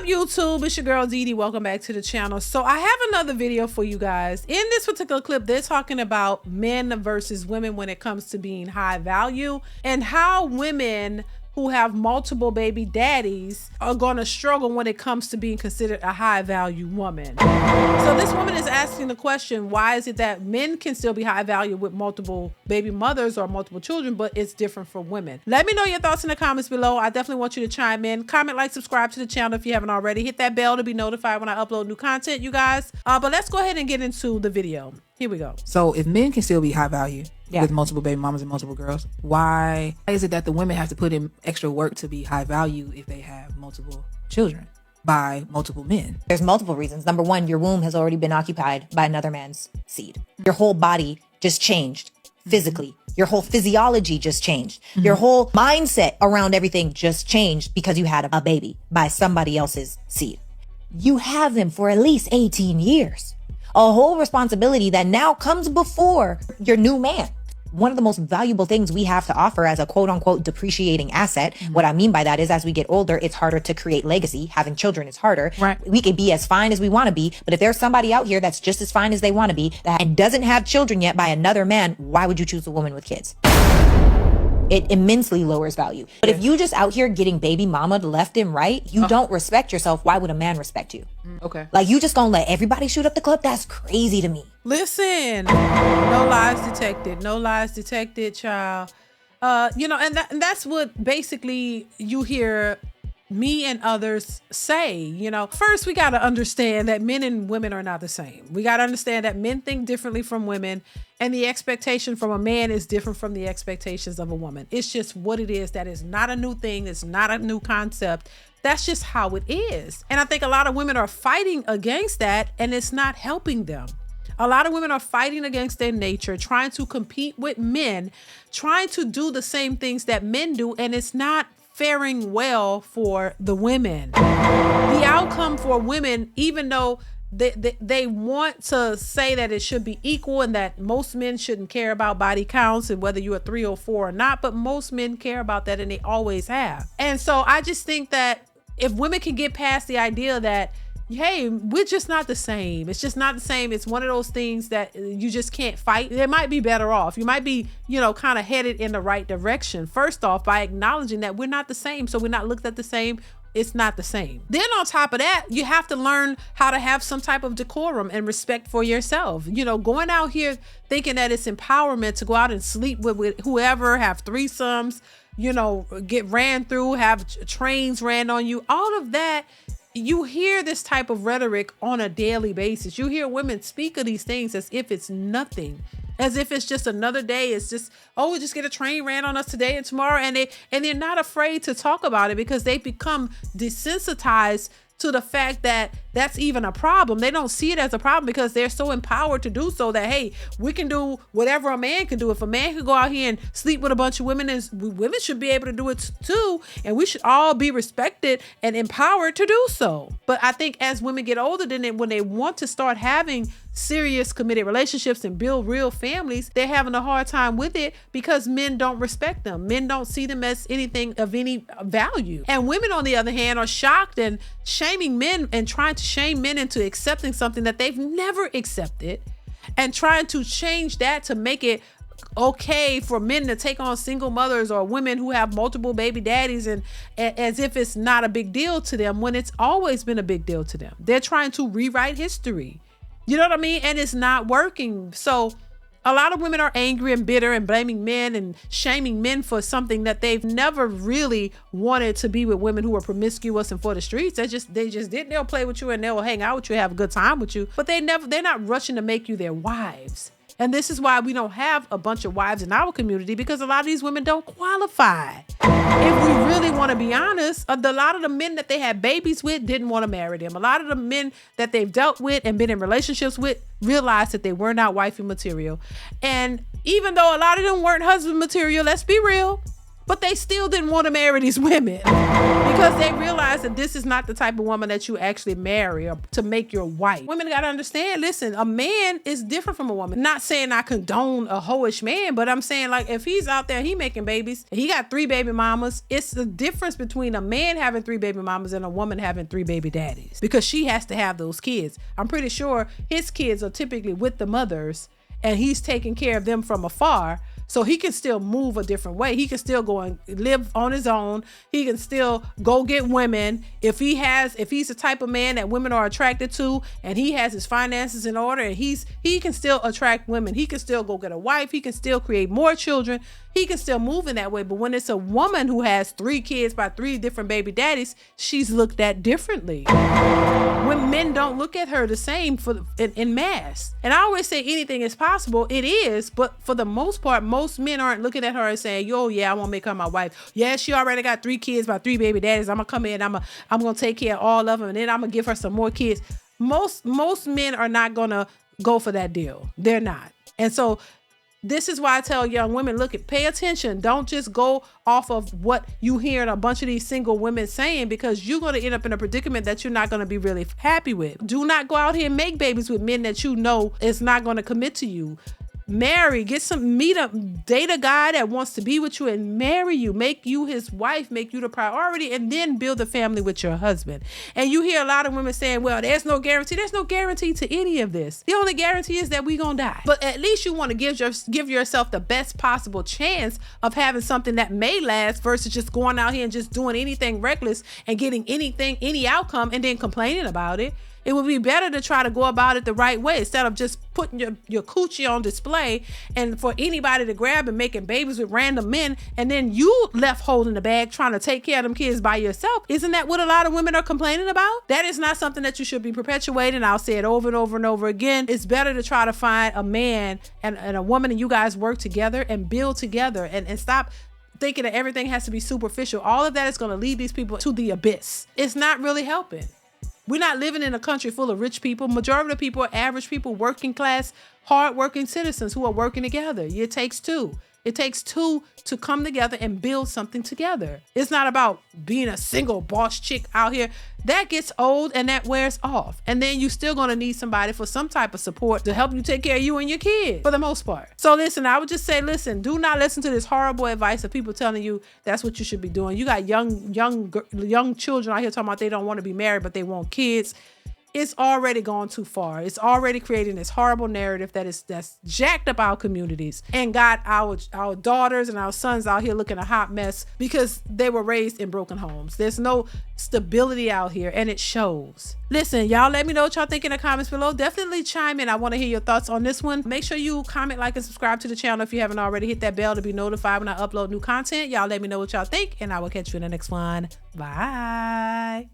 up, YouTube? It's your girl DeeDee. Welcome back to the channel. So I have another video for you guys. In this particular clip, they're talking about men versus women when it comes to being high value, and how women who have multiple baby daddies are going to struggle when it comes to being considered a high value woman. So this woman is asking the question, why is it that men can still be high value with multiple baby mothers or multiple children, but it's different for women? Let me know your thoughts in the comments below. I definitely want you to chime in. Comment, like, subscribe to the channel if you haven't already. Hit that bell to be notified when I upload new content, you guys. But let's go ahead and get into the video. Here we go. So if men can still be high value with multiple baby mamas and multiple girls, why is it that the women have to put in extra work to be high value if they have multiple children by multiple men? There's multiple reasons. Number one, your womb has already been occupied by another man's seed. Your whole body just changed physically. Your whole physiology just changed. Your whole mindset around everything just changed because you had a baby by somebody else's seed. You have them for at least 18 years. A whole responsibility that now comes before your new man. One of the most valuable things we have to offer as a quote unquote depreciating asset. What I mean by that is, as we get older, it's harder to create legacy. Having children is harder. Right. We could be as fine as we want to be, but if there's somebody out here that's just as fine as they want to be and doesn't have children yet by another man, why would you choose a woman with kids? It immensely lowers value. But if you just out here getting baby mama left and right, you don't respect yourself. Why would a man respect you? Okay. Like, you just gonna let everybody shoot up the club? That's crazy to me. Listen, no lies detected. No lies detected, child. You know, and that's what basically you hear me and others say. You know, first we got to understand that men and women are not the same. We got to understand that men think differently from women, and the expectation from a man is different from the expectations of a woman. It's just what it is. That is not a new thing. It's not a new concept. That's just how it is. And I think a lot of women are fighting against that, and it's not helping them. A lot of women are fighting against their nature, trying to compete with men, trying to do the same things that men do, and it's not faring well for the women. The outcome for women, even though they want to say that it should be equal and that most men shouldn't care about body counts and whether you're 3 or 4 or not, but most men care about that, and they always have. And so I just think that if women can get past the idea that, hey, we're just not the same. It's just not the same. It's one of those things that you just can't fight. They might be better off. You might be, you know, kind of headed in the right direction. First off, by acknowledging that we're not the same. So we're not looked at the same. It's not the same. Then on top of that, you have to learn how to have some type of decorum and respect for yourself. You know, going out here thinking that it's empowerment to go out and sleep with whoever, have threesomes, you know, get ran through, have trains ran on you, all of that. You hear this type of rhetoric on a daily basis. You hear women speak of these things as if it's nothing, as if it's just another day. It's just, oh, we just get a train ran on us today and tomorrow. And they're not afraid to talk about it because they become desensitized to the fact that that's even a problem. They don't see it as a problem because they're so empowered to do so that, hey, we can do whatever a man can do. If a man could go out here and sleep with a bunch of women, women should be able to do it too. And we should all be respected and empowered to do so. But I think as women get older, then when they want to start having serious committed relationships and build real families, they're having a hard time with it because men don't respect them. Men don't see them as anything of any value. And women, on the other hand, are shocked and shaming men and trying to shame men into accepting something that they've never accepted, and trying to change that to make it okay for men to take on single mothers or women who have multiple baby daddies, and as if it's not a big deal to them when it's always been a big deal to them. They're trying to rewrite history. You know what I mean? And it's not working. So a lot of women are angry and bitter and blaming men and shaming men for something that they've never really wanted to be with women who are promiscuous and for the streets. They just didn't. They'll play with you and they'll hang out with you, have a good time with you, but they're not rushing to make you their wives. And this is why we don't have a bunch of wives in our community, because a lot of these women don't qualify. If we really want to be honest, a lot of the men that they had babies with didn't want to marry them. A lot of the men that they've dealt with and been in relationships with realized that they were not wifey material. And even though a lot of them weren't husband material, let's be real, But they still didn't want to marry these women because they realized that this is not the type of woman that you actually marry or to make your wife. Women got to understand, listen, a man is different from a woman. Not saying I condone a hoish man, but I'm saying, like, if he's out there, he making babies, he got 3 baby mamas, it's the difference between a man having 3 baby mamas and a woman having 3 baby daddies, because she has to have those kids. I'm pretty sure his kids are typically with the mothers and he's taking care of them from afar. So he can still move a different way. He can still go and live on his own. He can still go get women. If he's the type of man that women are attracted to, and he has his finances in order, and he can still attract women. He can still go get a wife. He can still create more children. He can still move in that way. But when it's a woman who has 3 kids by 3 different baby daddies, she's looked at differently. When men don't look at her the same in mass. And I always say anything is possible. It is, but for the most part, most men aren't looking at her and saying, yo, yeah, I want to make her my wife. Yeah, she already got 3 kids by 3 baby daddies. I'm gonna come in, I'm gonna take care of all of them, and then I'm gonna give her some more kids. Most men are not gonna go for that deal. They're not. And so this is why I tell young women, pay attention. Don't just go off of what you hear a bunch of these single women saying, because you're going to end up in a predicament that you're not going to be really happy with. Do not go out here and make babies with men that you know is not going to commit to you. Marry, date a guy that wants to be with you and marry you, make you his wife, make you the priority, and then build a family with your husband. And you hear a lot of women saying, well, there's no guarantee. There's no guarantee to any of this. The only guarantee is that we gonna die. But at least you want to give yourself the best possible chance of having something that may last, versus just going out here and just doing anything reckless and getting any outcome and then complaining about it. It would be better to try to go about it the right way, instead of just putting your coochie on display and for anybody to grab and making babies with random men, and then you left holding the bag trying to take care of them kids by yourself. Isn't that what a lot of women are complaining about? That is not something that you should be perpetuating. I'll say it over and over and over again. It's better to try to find a man and a woman, and you guys work together and build together, and stop thinking that everything has to be superficial. All of that is going to lead these people to the abyss. It's not really helping. We're not living in a country full of rich people. Majority of the people are average people, working class, hardworking citizens who are working together. It takes 2. It takes 2 to come together and build something together. It's not about being a single boss chick out here. That gets old and that wears off. And then you're still going to need somebody for some type of support to help you take care of you and your kids for the most part. So listen, I would just say, do not listen to this horrible advice of people telling you that's what you should be doing. You got young children out here talking about they don't want to be married, but they want kids. It's already gone too far. It's already creating this horrible narrative that's jacked up our communities and got our daughters and our sons out here looking a hot mess because they were raised in broken homes. There's no stability out here, and it shows. Listen, y'all, let me know what y'all think in the comments below. Definitely chime in. I want to hear your thoughts on this one. Make sure you comment, like, and subscribe to the channel if you haven't already. Hit that bell to be notified when I upload new content. Y'all let me know what y'all think, and I will catch you in the next one. Bye.